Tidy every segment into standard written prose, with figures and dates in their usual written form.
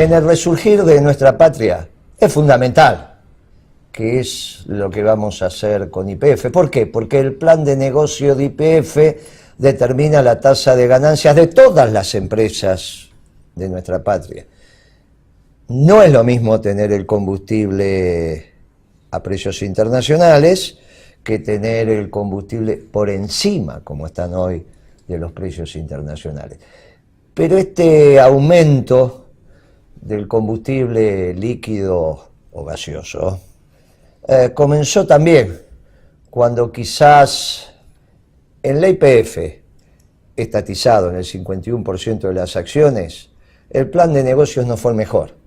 en el resurgir de nuestra patria es fundamental, que es lo que vamos a hacer con YPF. ¿Por qué? Porque el plan de negocio de YPF determina la tasa de ganancias de todas las empresas de nuestra patria. No es lo mismo tener el combustible a precios internacionales que tener el combustible por encima, como están hoy, de los precios internacionales. Pero este aumento del combustible líquido o gaseoso comenzó también cuando quizás en la YPF, estatizado en el 51% de las acciones, el plan de negocios no fue el mejor.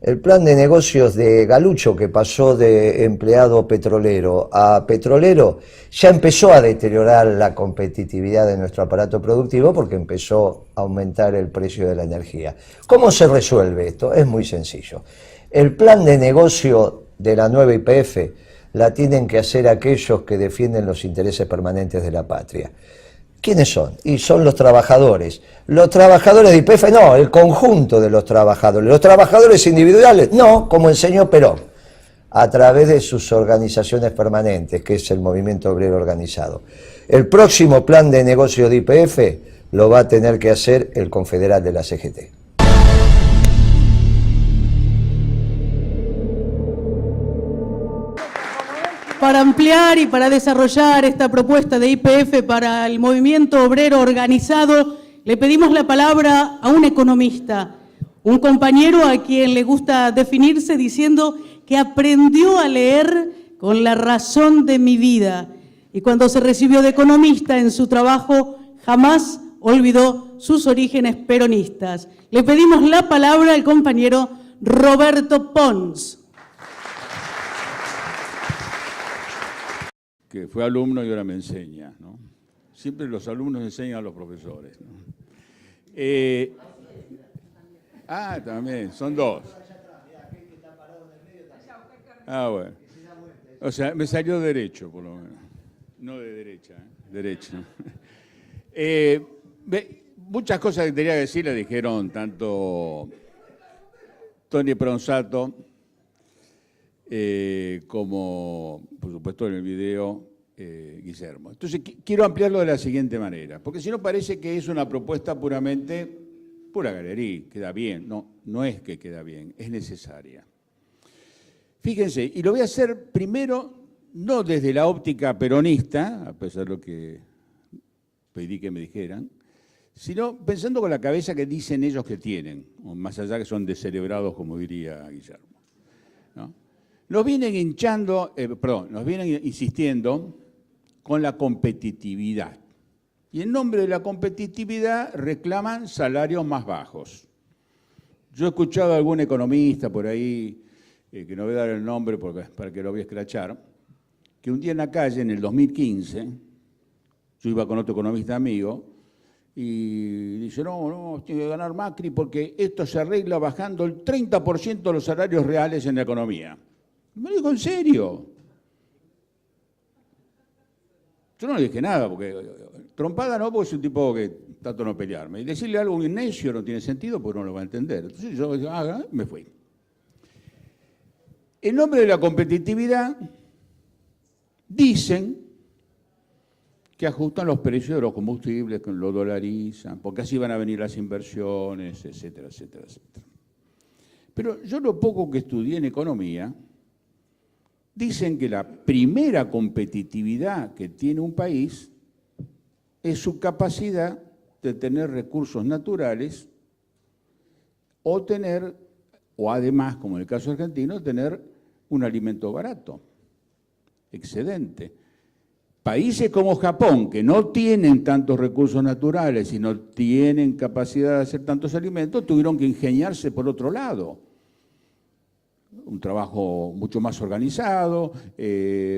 El plan de negocios de Galucho, que pasó de empleado petrolero a petrolero, ya empezó a deteriorar la competitividad de nuestro aparato productivo porque empezó a aumentar el precio de la energía. ¿Cómo se resuelve esto? Es muy sencillo. El plan de negocio de la nueva YPF la tienen que hacer aquellos que defienden los intereses permanentes de la patria. ¿Quiénes son? Y son los trabajadores. Los trabajadores de YPF, no, el conjunto de los trabajadores. Los trabajadores individuales, no, como enseñó Perón, a través de sus organizaciones permanentes, que es el Movimiento Obrero Organizado. El próximo plan de negocio de YPF lo va a tener que hacer el confederal de la CGT. Para ampliar y para desarrollar esta propuesta de YPF para el movimiento obrero organizado, le pedimos la palabra a un economista, un compañero a quien le gusta definirse diciendo que aprendió a leer con la razón de mi vida y cuando se recibió de economista en su trabajo jamás olvidó sus orígenes peronistas. Le pedimos la palabra al compañero Roberto Pons. Que fue alumno y ahora me enseña, ¿no? Siempre los alumnos enseñan a los profesores, ¿no? También, son dos. Bueno. O sea, me salió derecho, por lo menos. No de derecha, derecha. Muchas cosas que tenía que decir le dijeron tanto Tony Pronsato, como, por supuesto, en el video, Guillermo. Entonces, quiero ampliarlo de la siguiente manera, porque si no parece que es una propuesta pura galería, queda bien. No, no es que queda bien, es necesaria. Fíjense, y lo voy a hacer primero, no desde la óptica peronista, a pesar de lo que pedí que me dijeran, sino pensando con la cabeza que dicen ellos que tienen, o más allá que son descerebrados, como diría Guillermo, ¿no? Nos vienen insistiendo con la competitividad. Y en nombre de la competitividad reclaman salarios más bajos. Yo he escuchado a algún economista por ahí, que no voy a dar el nombre para que lo voy a escrachar, que un día en la calle, en el 2015, yo iba con otro economista amigo, y dice, no, tiene que ganar Macri porque esto se arregla bajando el 30% de los salarios reales en la economía. Me dijo, ¿en serio? Yo no le dije nada, porque trompada no, porque es un tipo que trato de no pelearme. Y decirle algo un necio no tiene sentido porque no lo va a entender. Entonces yo me fui. En nombre de la competitividad, dicen que ajustan los precios de los combustibles, que lo dolarizan, porque así van a venir las inversiones, etcétera, etcétera, etcétera. Pero yo lo poco que estudié en economía, dicen que la primera competitividad que tiene un país es su capacidad de tener recursos naturales o además, como en el caso argentino, tener un alimento barato, excedente. Países como Japón, que no tienen tantos recursos naturales y no tienen capacidad de hacer tantos alimentos, tuvieron que ingeniarse por otro lado. Un trabajo mucho más organizado,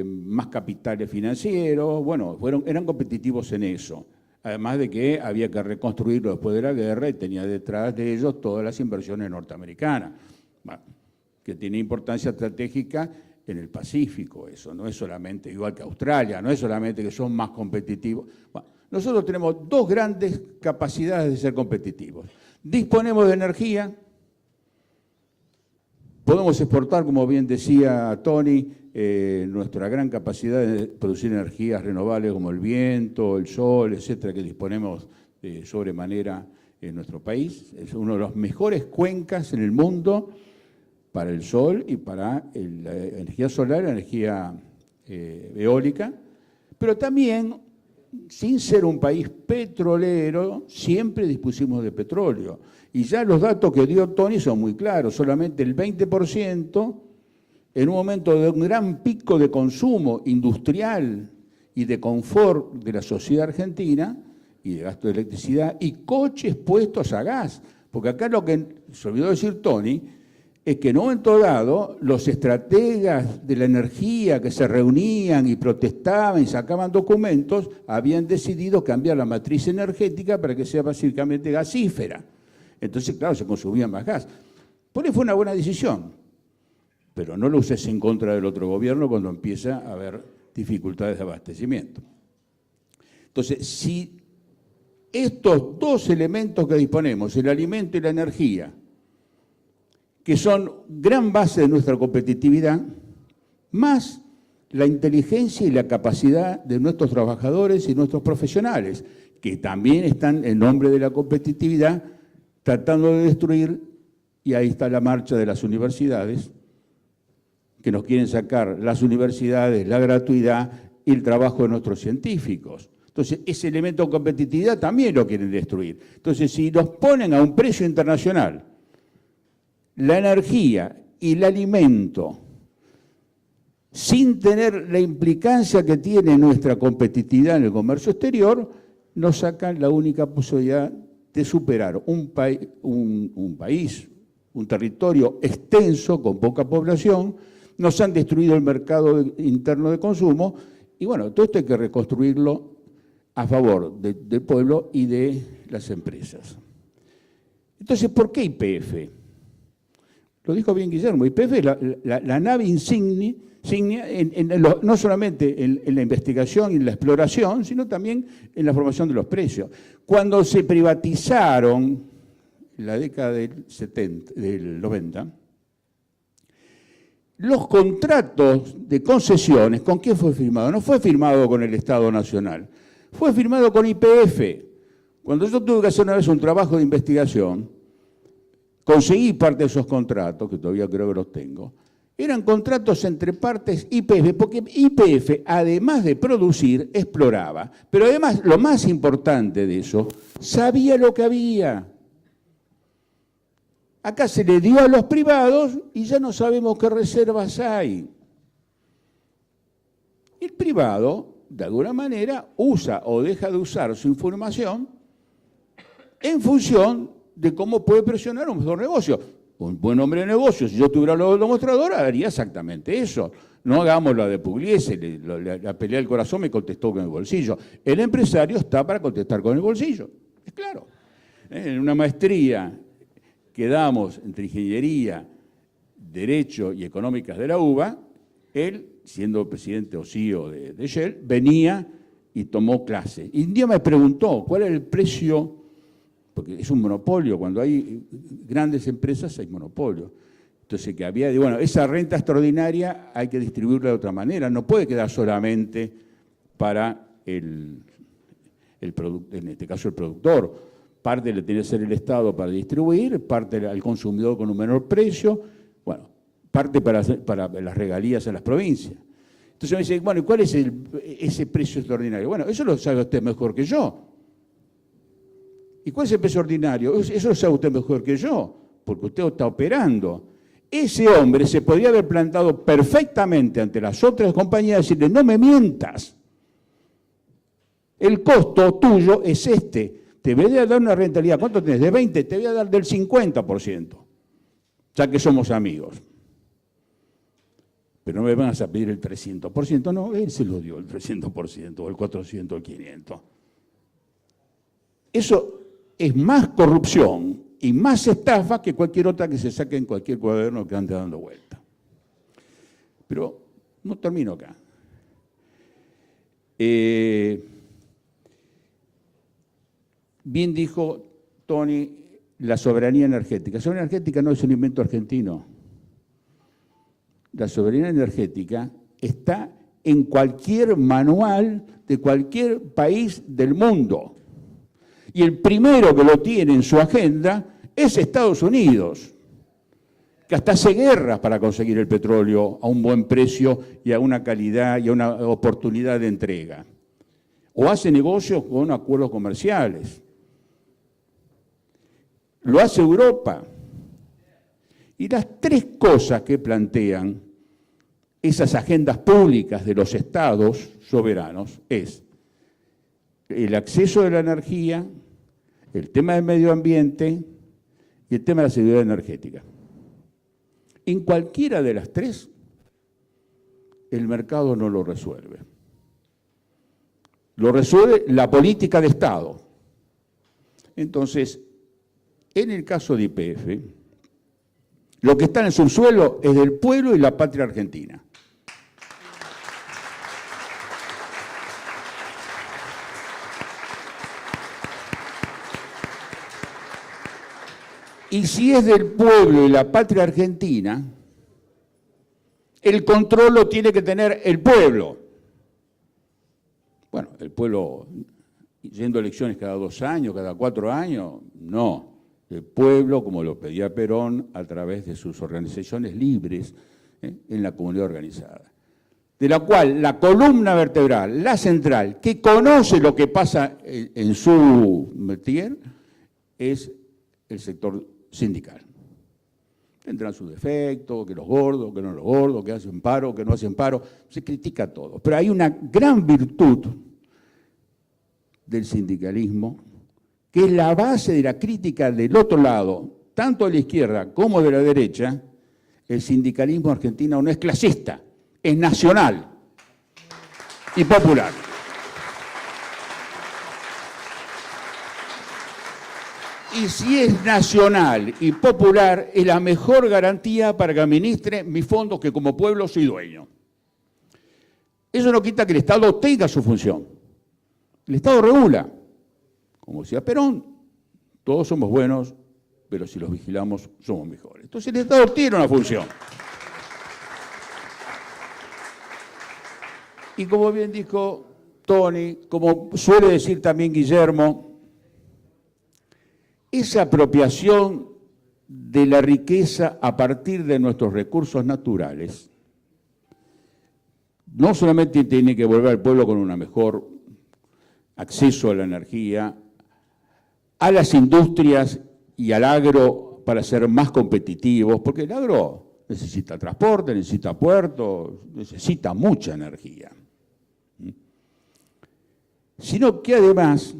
más capitales financieros, bueno, eran competitivos en eso. Además de que había que reconstruirlo después de la guerra y tenía detrás de ellos todas las inversiones norteamericanas, bueno, que tiene importancia estratégica en el Pacífico, eso, no es solamente igual que Australia, no es solamente que son más competitivos. Bueno, nosotros tenemos dos grandes capacidades de ser competitivos. Disponemos de energía Podemos exportar, como bien decía Tony, nuestra gran capacidad de producir energías renovables como el viento, el sol, etcétera, que disponemos de sobremanera en nuestro país. Es una de las mejores cuencas en el mundo para el sol y para la energía solar, la energía eólica, pero también, sin ser un país petrolero, siempre dispusimos de petróleo. Y ya los datos que dio Tony son muy claros, solamente el 20% en un momento de un gran pico de consumo industrial y de confort de la sociedad argentina, y de gasto de electricidad, y coches puestos a gas. Porque acá lo que se olvidó decir Tony es que en un momento dado los estrategas de la energía que se reunían y protestaban y sacaban documentos habían decidido cambiar la matriz energética para que sea básicamente gasífera. Entonces, claro, se consumía más gas. Por eso fue una buena decisión, pero no lo uses en contra del otro gobierno cuando empieza a haber dificultades de abastecimiento. Entonces, si estos dos elementos que disponemos, el alimento y la energía, que son gran base de nuestra competitividad, más la inteligencia y la capacidad de nuestros trabajadores y nuestros profesionales, que también están en nombre de la competitividad tratando de destruir, y ahí está la marcha de las universidades, que nos quieren sacar las universidades, la gratuidad y el trabajo de nuestros científicos. Entonces, ese elemento de competitividad también lo quieren destruir. Entonces, si nos ponen a un precio internacional la energía y el alimento, sin tener la implicancia que tiene nuestra competitividad en el comercio exterior, nos sacan la única posibilidad de superar un país, un territorio extenso, con poca población, nos han destruido el mercado interno de consumo, y bueno, todo esto hay que reconstruirlo a favor del pueblo y de las empresas. Entonces, ¿por qué YPF? Lo dijo bien Guillermo, YPF es la nave insignia no solamente en la investigación y en la exploración, sino también en la formación de los precios. Cuando se privatizaron, en la década del 90, los contratos de concesiones, ¿con quién fue firmado? No fue firmado con el Estado Nacional, fue firmado con YPF. Cuando yo tuve que hacer una vez un trabajo de investigación, conseguí parte de esos contratos, que todavía creo que los tengo, eran contratos entre partes YPF, porque YPF, además de producir, exploraba. Pero además, lo más importante de eso, sabía lo que había. Acá se le dio a los privados y ya no sabemos qué reservas hay. El privado, de alguna manera, usa o deja de usar su información en función de cómo puede presionar un mejor negocio. Un buen hombre de negocios, si yo tuviera la demostradora, haría exactamente eso. No hagamos la de Pugliese, la pelea del corazón me contestó con el bolsillo. El empresario está para contestar con el bolsillo, es claro. En una maestría que damos entre ingeniería, derecho y económicas de la UBA, él, siendo presidente o CEO de Shell, venía y tomó clase. Y un día me preguntó cuál era el precio, porque es un monopolio, cuando hay grandes empresas hay monopolio. Entonces, que había, bueno, esa renta extraordinaria hay que distribuirla de otra manera, no puede quedar solamente para en este caso el productor. Parte le tiene que ser el Estado para distribuir, parte al consumidor con un menor precio, bueno, parte para las regalías a las provincias. Entonces me dice, bueno, ¿y cuál es ese precio extraordinario? Bueno, eso lo sabe usted mejor que yo. ¿Y cuál es el precio ordinario? Eso lo sabe usted mejor que yo, porque usted está operando. Ese hombre se podría haber plantado perfectamente ante las otras compañías y decirle, no me mientas. El costo tuyo es este. Te voy a dar una rentabilidad, ¿cuánto tenés? De 20, te voy a dar del 50%, ya que somos amigos. Pero no me van a pedir el 300%, no, él se lo dio el 300%, o el 400, o el 500. Eso es más corrupción y más estafa que cualquier otra que se saque en cualquier cuaderno que ande dando vuelta. Pero no termino acá. Bien dijo Tony, la soberanía energética. La soberanía energética no es un invento argentino. la soberanía energética está en cualquier manual de cualquier país del mundo. Y el primero que lo tiene en su agenda es Estados Unidos, que hasta hace guerras para conseguir el petróleo a un buen precio y a una calidad y a una oportunidad de entrega. O hace negocios con acuerdos comerciales. Lo hace Europa. Y las tres cosas que plantean esas agendas públicas de los estados soberanos es el acceso de la energía, el tema del medio ambiente y el tema de la seguridad energética. En cualquiera de las tres, el mercado no lo resuelve. Lo resuelve la política de Estado. Entonces, en el caso de YPF, lo que está en el subsuelo es del pueblo y la patria argentina. Y si es del pueblo y la patria argentina, el control lo tiene que tener el pueblo. Bueno, el pueblo yendo a elecciones cada 2 años, cada 4 años, no. El pueblo, como lo pedía Perón, a través de sus organizaciones libres en la comunidad organizada. De la cual la columna vertebral, la central, que conoce lo que pasa en su métier, es el sector sindical. Tendrán sus defectos, que los gordos, que no los gordos, que hacen paro, que no hacen paro, se critica todo. Pero hay una gran virtud del sindicalismo, que es la base de la crítica del otro lado, tanto de la izquierda como de la derecha. El sindicalismo argentino no es clasista, es nacional y popular. Y si es nacional y popular, es la mejor garantía para que administre mis fondos que como pueblo soy dueño. Eso no quita que el Estado tenga su función. El Estado regula. Como decía Perón, todos somos buenos, pero si los vigilamos somos mejores. Entonces el Estado tiene una función. Y como bien dijo Tony, como suele decir también Guillermo, esa apropiación de la riqueza a partir de nuestros recursos naturales no solamente tiene que volver al pueblo con un mejor acceso a la energía, a las industrias y al agro para ser más competitivos, porque el agro necesita transporte, necesita puertos, necesita mucha energía. Sino que además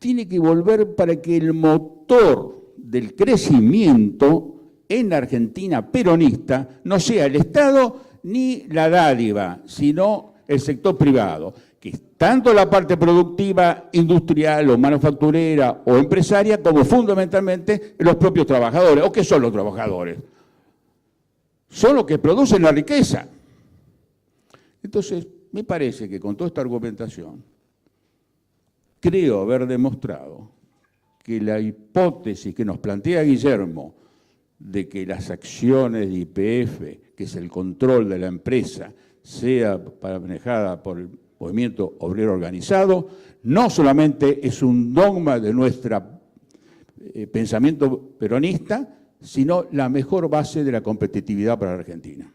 tiene que volver para que el motor del crecimiento en la Argentina peronista no sea el Estado ni la dádiva, sino el sector privado, que es tanto la parte productiva, industrial o manufacturera o empresaria, como fundamentalmente los propios trabajadores. ¿O qué son los trabajadores? Son los que producen la riqueza. Entonces, me parece que con toda esta argumentación, creo haber demostrado que la hipótesis que nos plantea Guillermo de que las acciones de YPF, que es el control de la empresa, sea manejada por el movimiento obrero organizado, no solamente es un dogma de nuestro pensamiento peronista, sino la mejor base de la competitividad para la Argentina.